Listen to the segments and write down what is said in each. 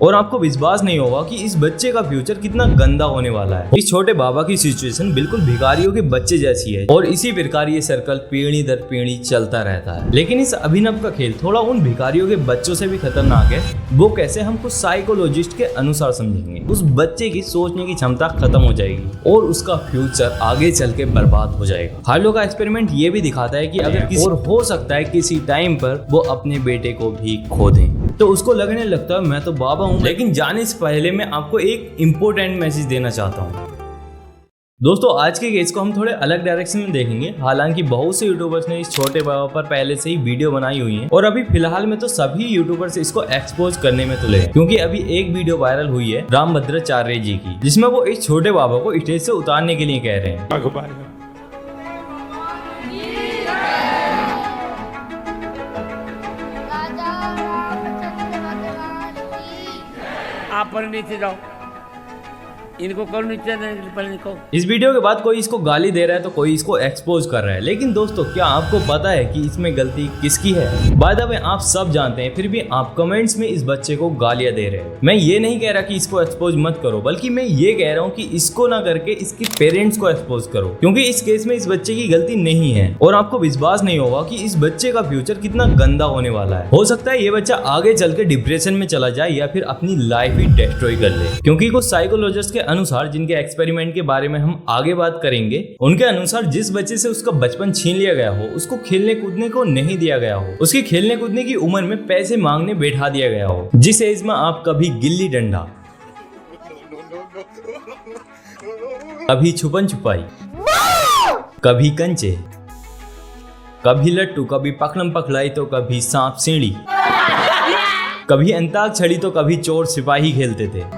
और आपको विश्वास नहीं होगा कि इस बच्चे का फ्यूचर कितना गंदा होने वाला है। इस छोटे बाबा की सिचुएशन बिल्कुल भिखारियों के बच्चे जैसी है और इसी प्रकार ये सर्कल पीढ़ी दर पीढ़ी चलता रहता है। लेकिन इस अभिनव का खेल थोड़ा उन भिखारियों के बच्चों से भी खतरनाक है। वो कैसे, हम कुछ साइकोलॉजिस्ट के अनुसार समझेंगे। उस बच्चे की सोचने की क्षमता खत्म हो जाएगी और उसका फ्यूचर आगे चल के बर्बाद हो जाएगा। हार्लो का एक्सपेरिमेंट ये भी दिखाता है कि अगर किसी और हो सकता है किसी टाइम पर वो अपने बेटे को भी खो दें, तो उसको लगने लगता है मैं तो बाबा हूँ। लेकिन जाने से पहले मैं आपको एक इम्पोर्टेंट मैसेज देना चाहता हूँ। दोस्तों, आज के केस को हम थोड़े अलग डायरेक्शन में देखेंगे। हालांकि बहुत से यूट्यूबर्स ने इस छोटे बाबा पर पहले से ही वीडियो बनाई हुई है और अभी फिलहाल में तो सभी यूट्यूबर्स इसको एक्सपोज करने में तुले हैं, क्योंकि अभी एक वीडियो वायरल हुई है रामभद्राचार्य जी की, जिसमें वो इस छोटे बाबा को स्टेज से उतारने के लिए कह रहे हैं। आप पर नीचे जाओ, इनको करो नीचे, पहले को। इस वीडियो के बाद कोई इसको गाली दे रहा है तो कोई इसको एक्सपोज कर रहा है। लेकिन दोस्तों, क्या आपको पता है कि इसमें गलती किसकी है? बाय द वे, आप सब जानते हैं, फिर भी आप कमेंट्स में इस बच्चे को गालियां दे रहे हो। मैं ये नहीं कह रहा कि इसको एक्सपोज मत करो, बल्कि मैं ये कह रहा हूँ कि इसको ना करके इसके पेरेंट्स को एक्सपोज करो, क्योंकि इस केस में इस बच्चे की गलती नहीं है और आपको विश्वास नहीं होगा कि इस बच्चे का फ्यूचर कितना गंदा होने वाला है। हो सकता है ये बच्चा आगे चल के डिप्रेशन में चला जाए या फिर अपनी लाइफ ही डिस्ट्रॉय कर ले, क्योंकि कुछ साइकोलॉजिस्ट के अनुसार, जिनके एक्सपेरिमेंट के बारे में हम आगे बात करेंगे, उनके अनुसार जिस बच्चे से उसका बचपन छीन लिया गया हो, उसको खेलने कूदने को नहीं दिया गया हो, उसकी खेलने कूदने की उम्र में पैसे मांगने बैठा दिया गया हो, जिस एज में आप कभी गिल्ली डंडा, कभी छुपन छुपाई, कभी कंचे, कभी लट्टू, कभी पकड़म पकड़ाई तो कभी सांप सीढ़ी, कभी अंताक्षरी तो कभी चोर सिपाही खेलते थे।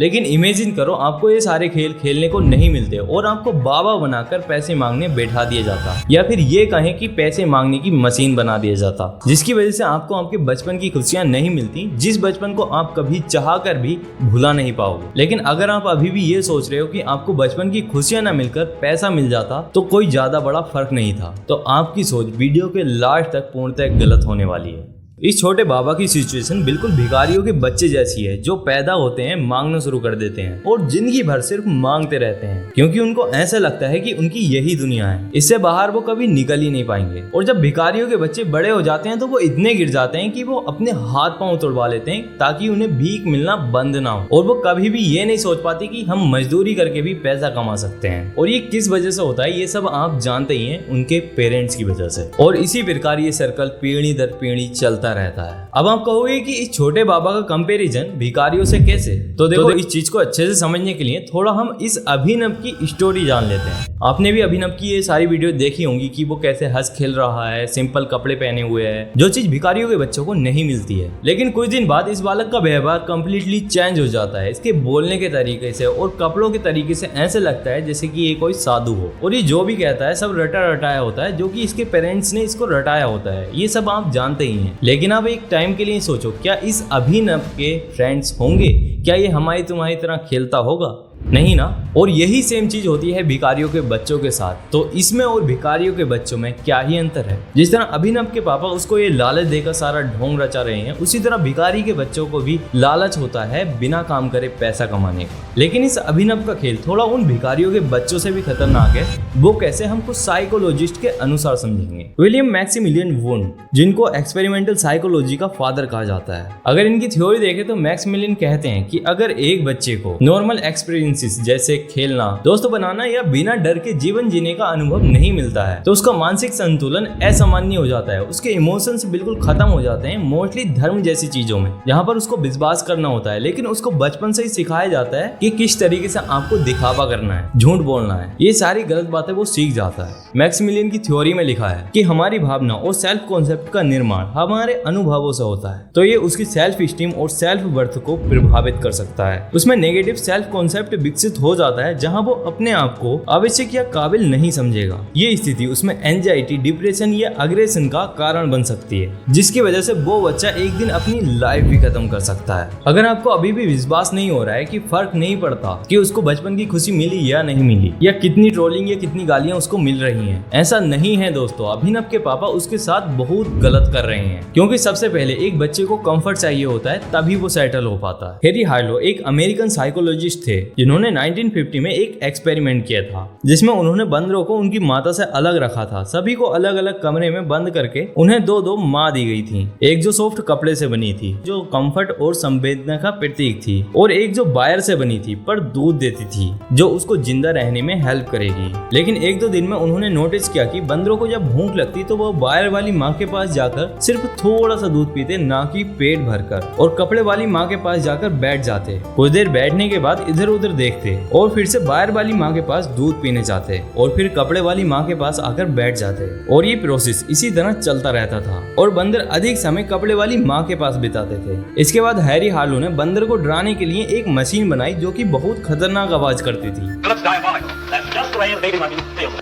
लेकिन इमेजिन करो, आपको ये सारे खेल खेलने को नहीं मिलते और आपको बाबा बनाकर पैसे मांगने बैठा दिया जाता, या फिर ये कहें कि पैसे मांगने की मशीन बना दिया जाता, जिसकी वजह से आपको आपके बचपन की खुशियां नहीं मिलती, जिस बचपन को आप कभी चाह कर भी भुला नहीं पाओगे। लेकिन अगर आप अभी भी ये सोच रहे हो कि आपको बचपन की खुशियां ना मिलकर पैसा मिल जाता तो कोई ज्यादा बड़ा फर्क नहीं था, तो आपकी सोच वीडियो के लास्ट तक पूर्णतः गलत होने वाली है। इस छोटे बाबा की सिचुएशन बिल्कुल भिखारियों के बच्चे जैसी है, जो पैदा होते हैं, मांगना शुरू कर देते हैं और जिंदगी भर सिर्फ मांगते रहते हैं, क्योंकि उनको ऐसा लगता है कि उनकी यही दुनिया है, इससे बाहर वो कभी निकल ही नहीं पाएंगे। और जब भिखारियों के बच्चे बड़े हो जाते हैं तो वो इतने गिर जाते हैं कि वो अपने हाथ पांव तोड़वा लेते हैं ताकि उन्हें भीख मिलना बंद ना हो, और वो कभी भी ये नहीं सोच पाते कि हम मजदूरी करके भी पैसा कमा सकते हैं। और ये किस वजह से होता है, ये सब आप जानते ही हैं, उनके पेरेंट्स की वजह से। और इसी प्रकार ये सर्कल पीढ़ी दर पीढ़ी चलता रहता है। अब आप कहोगे कि इस छोटे बाबा का कंपैरिजन भिखारियों से कैसे? तो देखो, इस चीज को अच्छे से समझने के लिए थोड़ा हम इस अभिनव की स्टोरी जान लेते हैं। आपने भी अभिनव की ये सारी वीडियो देखी होंगी कि वो कैसे हंस खेल रहा है, सिंपल कपड़े पहने हुए है, जो चीज भिखारियों के बच्चों को नहीं मिलती है। लेकिन कुछ दिन बाद इस बालक का व्यवहार कम्प्लीटली चेंज हो जाता है। इसके बोलने के तरीके से और कपड़ों के तरीके से ऐसे लगता है जैसे कि ये कोई साधु हो, और ये जो भी कहता है सब रटा रटाया होता है, जो कि इसके पेरेंट्स ने इसको रटाया होता है। ये सब आप जानते ही हैं। लेकिन अब एक टाइम के लिए सोचो, क्या इस अभिनव के फ्रेंड्स होंगे? क्या ये हमारी तुम्हारी तरह खेलता होगा? नहीं ना। और यही सेम चीज होती है भिखारियों के बच्चों के साथ। तो इसमें और भिखारियों के बच्चों में क्या ही अंतर है? जिस तरह अभिनव के पापा उसको ये लालच देकर सारा ढोंग रचा रहे हैं, उसी तरह भिखारी के बच्चों को भी लालच होता है बिना काम करे पैसा कमाने का। लेकिन इस अभिनव का खेल थोड़ा उन भिखारियों के बच्चों से भी खतरनाक है। वो कैसे, हम कुछ साइकोलॉजिस्ट के अनुसार समझेंगे। विलियम मैक्सिमिलियन वुंड, जिनको एक्सपेरिमेंटल साइकोलॉजी का फादर कहा जाता है, अगर इनकी थ्योरी देखें तो मैक्सिमिलियन कहते हैं कि अगर एक बच्चे को नॉर्मल एक्सपीरियंसेस जैसे खेलना, दोस्त बनाना या बिना डर के जीवन जीने का अनुभव नहीं मिलता है, तो उसका मानसिक संतुलन असामान्य हो जाता है। उसके इमोशंस बिल्कुल खत्म हो जाते हैं, मोस्टली धर्म जैसी चीजों में, जहाँ पर उसको विश्वास करना होता है। लेकिन उसको बचपन से ही सिखाया जाता है कि किस तरीके से आपको दिखावा करना है, झूठ बोलना है, ये सारी गलत बातें वो सीख जाता है। मैक्सिमिलियन की थ्योरी में लिखा है कि हमारी भावना और सेल्फ कॉन्सेप्ट का निर्माण हमारे अनुभवों से होता है, तो ये उसकी सेल्फ स्टीम और सेल्फ वर्थ को प्रभावित कर सकता है। उसमें नेगेटिव सेल्फ कॉन्सेप्ट विकसित हो जाता जाता है जहाँ वो अपने आप को आवश्यक या काबिल नहीं समझेगा। ये स्थिति उसमें एंजाइटी, डिप्रेशन या अग्रेशन का कारण बन सकती है, जिसकी वजह से वो बच्चा एक दिन अपनी लाइफ भी खत्म कर सकता है। अगर आपको अभी भी विश्वास नहीं हो रहा है कि फर्क नहीं पड़ता कि उसको बचपन की खुशी मिली या नहीं मिली, या कितनी ट्रोलिंग या कितनी गालियां उसको मिल रही हैं, ऐसा नहीं है दोस्तों। अभिनव के पापा उसके साथ बहुत गलत कर रहे हैं, क्योंकि सबसे पहले एक बच्चे को कंफर्ट चाहिए होता है, तभी वो सेटल हो पाता है। हैरी हार्लो एक अमेरिकन साइकोलॉजिस्ट थे जिन्होंने 1950 में एक एक्सपेरिमेंट किया था, जिसमें उन्होंने बंदरों को उनकी माता से अलग रखा था। सभी को अलग अलग कमरे में बंद करके उन्हें दो दो माँ दी गई थी, एक जो सॉफ्ट कपड़े से बनी थी जो कंफर्ट और संवेदना का प्रतीक थी, और एक जो वायर से बनी थी पर दूध देती थी जो उसको जिंदा रहने में हेल्प करेगी। लेकिन एक दो दिन में उन्होंने नोटिस किया कि बंदरों को जब भूख लगती तो वो वायर वाली माँ के पास जाकर सिर्फ थोड़ा सा दूध पीते, ना कि पेट भरकर, और कपड़े वाली माँ के पास जाकर बैठ जाते। कुछ देर बैठने के बाद इधर उधर देखते और फिर से वायर वाली माँ के पास दूध पीने जाते और फिर कपड़े वाली माँ के पास आकर बैठ जाते, और ये प्रोसेस इसी तरह चलता रहता था और बंदर अधिक समय कपड़े वाली माँ के पास बिताते थे। इसके बाद हैरी हार्लो ने बंदर को डराने के लिए एक मशीन बनाई जो कि बहुत खतरनाक आवाज करती थी,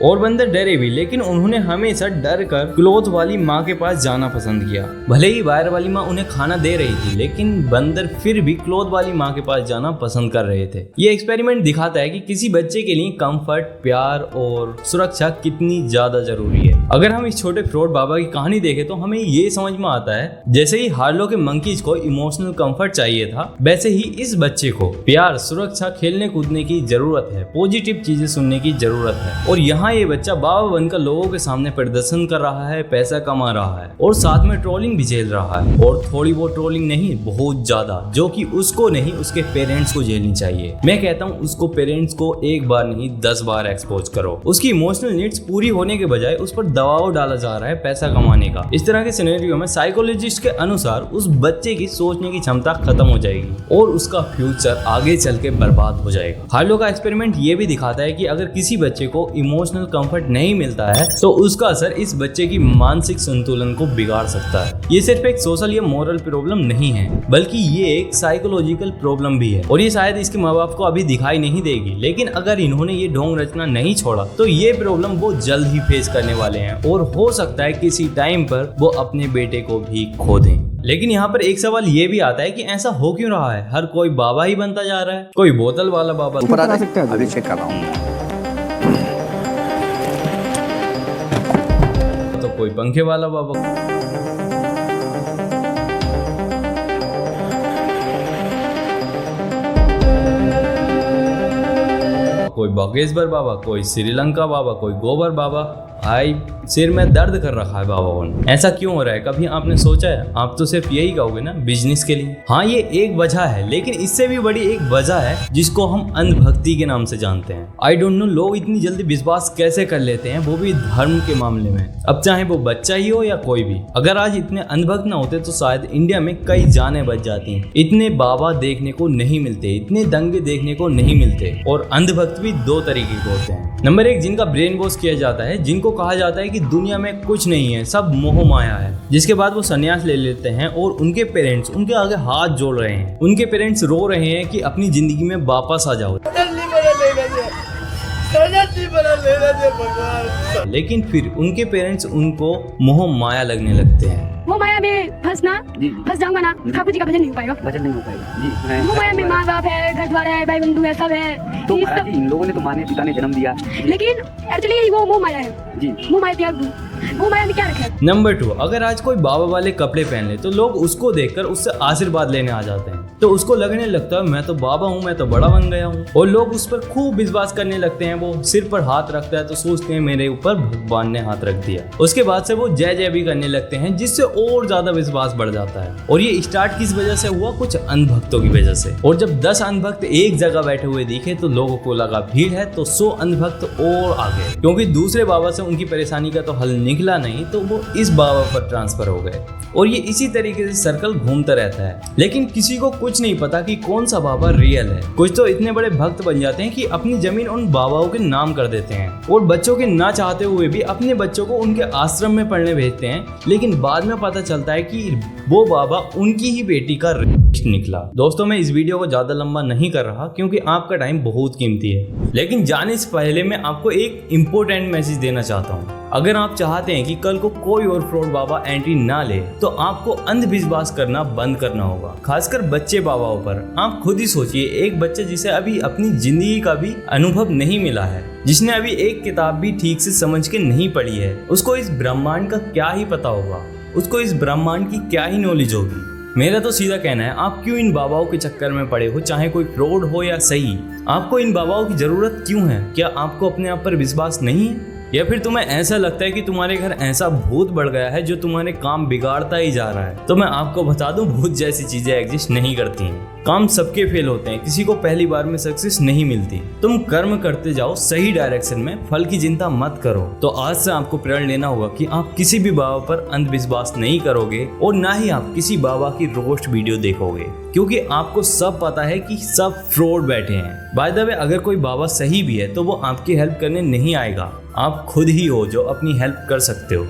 और बंदर डरे भी, लेकिन उन्होंने हमेशा डर कर क्लॉथ वाली माँ के पास जाना पसंद किया। भले ही वायर वाली माँ उन्हें खाना दे रही थी, लेकिन बंदर फिर भी क्लॉथ वाली माँ के पास जाना पसंद कर रहे थे। ये एक्सपेरिमेंट दिखाता है कि किसी बच्चे के लिए कंफर्ट, प्यार और सुरक्षा कितनी ज्यादा जरूरी है। अगर हम इस छोटे फ्रॉड बाबा की कहानी देखें तो हमें ये समझ में आता है, जैसे ही हार्लो के मंकीज को इमोशनल कंफर्ट चाहिए था, वैसे ही इस बच्चे को प्यार, सुरक्षा, खेलने कूदने की जरूरत है, पॉजिटिव चीजें सुनने की जरूरत है। और यहाँ ये बच्चा बाबा बनकर लोगों के सामने प्रदर्शन कर रहा है, पैसा कमा रहा है और साथ में ट्रोलिंग भी झेल रहा है, और थोड़ी बहुत ट्रोलिंग नहीं, बहुत ज्यादा, जो कि उसको नहीं उसके पेरेंट्स को झेलनी चाहिए। मैं कहता हूँ उसको पेरेंट्स को एक बार नहीं 10 बार एक्सपोज करो। उसकी इमोशनल नीड्स पूरी होने के बजाय उस पर दबाव डाला जा रहा है पैसा कमाने का। इस तरह के सिनेरियो में साइकोलॉजिस्ट के अनुसार उस बच्चे की सोचने की क्षमता खत्म हो जाएगी और उसका फ्यूचर आगे चल के बर्बाद हो जाएगा। हार्लो का एक्सपेरिमेंट ये भी दिखाता है कि अगर किसी बच्चे को इमोशनल कंफर्ट नहीं मिलता है तो उसका असर इस बच्चे की मानसिक संतुलन को बिगाड़ सकता है। ये सिर्फ एक सोशल या मोरल प्रॉब्लम नहीं है, बल्कि ये एक साइकोलॉजिकल प्रॉब्लम भी है, और ये शायद इसके माँ बाप को अभी दिखाई नहीं देगी, लेकिन अगर इन्होंने ये ढोंग रचना नहीं छोड़ा तो ये प्रॉब्लम वो जल्द ही फेस करने वाले हैं, और हो सकता है किसी टाइम पर वो अपने बेटे को भी खो दें। लेकिन यहाँ पर एक सवाल ये भी आता है कि ऐसा हो क्यों रहा है? हर कोई बाबा ही बनता जा रहा है, कोई बोतल वाला बाबा, ऊपर आ सकते हैं, अभी चेक कर रहा हूँ, तो कोई पंखे वाला बाबा, कोई बागेश्वर बाबा, कोई श्रीलंका बाबा, कोई गोबर बाबा। भाई सिर में दर्द कर रखा है बाबा ने। ऐसा क्यों हो रहा है? कभी आपने सोचा है? आप तो सिर्फ यही कहोगे ना, बिजनेस के लिए। हाँ, ये एक वजह है, लेकिन इससे भी बड़ी एक वजह है जिसको हम अंधभक्ति के नाम से जानते हैं। आई डोंट नो लोग इतनी जल्दी विश्वास कैसे कर लेते हैं, वो भी धर्म के मामले में। अब चाहे वो बच्चा ही हो या कोई भी। अगर आज इतने अंधभक्त ना होते तो शायद इंडिया में कई जानें बच जाती। इतने बाबा देखने को नहीं मिलते, इतने दंगे देखने को नहीं मिलते। और अंधभक्त भी दो तरीके के होते हैं। नंबर 1, जिनका ब्रेन वॉश किया जाता है, जिनको कहा जाता है कि दुनिया में कुछ नहीं है, सब मोह माया है, जिसके बाद वो संन्यास ले लेते हैं और उनके पेरेंट्स उनके आगे हाथ जोड़ रहे हैं। उनके पेरेंट्स रो रहे हैं कि अपनी जिंदगी में वापस आ जाओ, लेकिन फिर उनके पेरेंट्स उनको मोह माया लगने लगते हैं। वो माया में फंस जाऊंगा ना, ठाकुर जी का भजन नहीं हो पाएगा। भजन नहीं हो पाएगा जी। वो माया में माँ बाप है, घर द्वार है, भाई बंधु है, सब है। तो इन लोगों ने तो माने पिता ने जन्म दिया, लेकिन एक्चुअली वो मोह माया है जी। मोह माया त्याग दो, वो माया में क्या रखा है। नंबर 2, अगर आज कोई बाबा वाले कपड़े पहन ले तो लोग उसको देखकर उससे आशीर्वाद लेने आ जाते हैं, तो उसको लगने लगता है मैं तो बाबा हूँ, मैं तो बड़ा बन गया हूँ, और लोग उस पर खूब विश्वास करने लगते हैं। वो सिर पर हाथ रखता है तो सोचते हैं मेरे ऊपर भगवान ने हाथ रख दिया। उसके बाद से वो जय जय भी करने लगते हैं, जिससे और ज्यादा विश्वास बढ़ जाता है। और ये स्टार्ट किस वजह से हुआ? कुछ अंधभक्तों की वजह से। और जब 10 अंधभक्त एक जगह बैठे हुए दिखे तो लोगों को लगा भीड़ है, तो 100 अंधभक्त और आ गए, क्योंकि दूसरे बाबा से उनकी परेशानी का तो हल निकला नहीं, तो वो इस बाबा पर ट्रांसफर हो गए। और ये इसी तरीके से सर्कल घूमता रहता है, लेकिन किसी को कुछ नहीं पता कि कौन सा बाबा रियल है। कुछ तो इतने बड़े भक्त बन जाते हैं कि अपनी जमीन उन बाबाओं के नाम कर देते हैं, और बच्चों के ना चाहते हुए भी अपने बच्चों को उनके आश्रम में पढ़ने भेजते हैं, लेकिन बाद में पता चलता चलता है कि वो बाबा उनकी ही बेटी का रेपिस्ट निकला। दोस्तों मैं इस वीडियो को ज्यादा लंबा नहीं कर रहा क्योंकि आपका टाइम बहुत कीमती है, लेकिन जाने से पहले मैं आपको एक इम्पोर्टेंट मैसेज देना चाहता हूँ। अगर आप चाहते हैं कि कल को कोई और फ्रॉड बाबा एंट्री ना ले तो आपको अंधविश्वास करना बंद करना होगा, खासकर बच्चे बाबाओं पर। आप खुद ही सोचिए, एक बच्चा जिसे अभी अपनी जिंदगी का भी अनुभव नहीं मिला है, जिसने अभी एक किताब भी ठीक से समझ के नहीं पढ़ी है, उसको इस ब्रह्मांड का क्या ही पता होगा, उसको इस ब्रह्मांड की क्या ही नॉलेज होगी। मेरा तो सीधा कहना है, आप क्यों इन बाबाओं के चक्कर में पड़े हो, चाहे कोई फ्रॉड हो या सही। आपको इन बाबाओं की जरूरत क्यों है? क्या आपको अपने आप पर विश्वास नहीं है, या फिर तुम्हें ऐसा लगता है कि तुम्हारे घर ऐसा भूत बढ़ गया है जो तुम्हारे काम बिगाड़ता ही जा रहा है? तो मैं आपको बता दूं, भूत जैसी चीजें एग्जिस्ट नहीं करती हैं। काम सबके फेल होते हैं, किसी को पहली बार में सक्सेस नहीं मिलती। तुम कर्म करते जाओ सही डायरेक्शन में, फल की चिंता मत करो। तो आज से आपको प्रण लेना होगा कि आप किसी भी बाबा पर अंधविश्वास नहीं करोगे और ना ही आप किसी बाबा की रोस्ट वीडियो देखोगे, क्योंकि आपको सब पता है कि सब फ्रॉड बैठे हैं। बाय द वे, अगर कोई बाबा सही भी है तो वो आपकी हेल्प करने नहीं आएगा, आप खुद ही हो जो अपनी हेल्प कर सकते हो।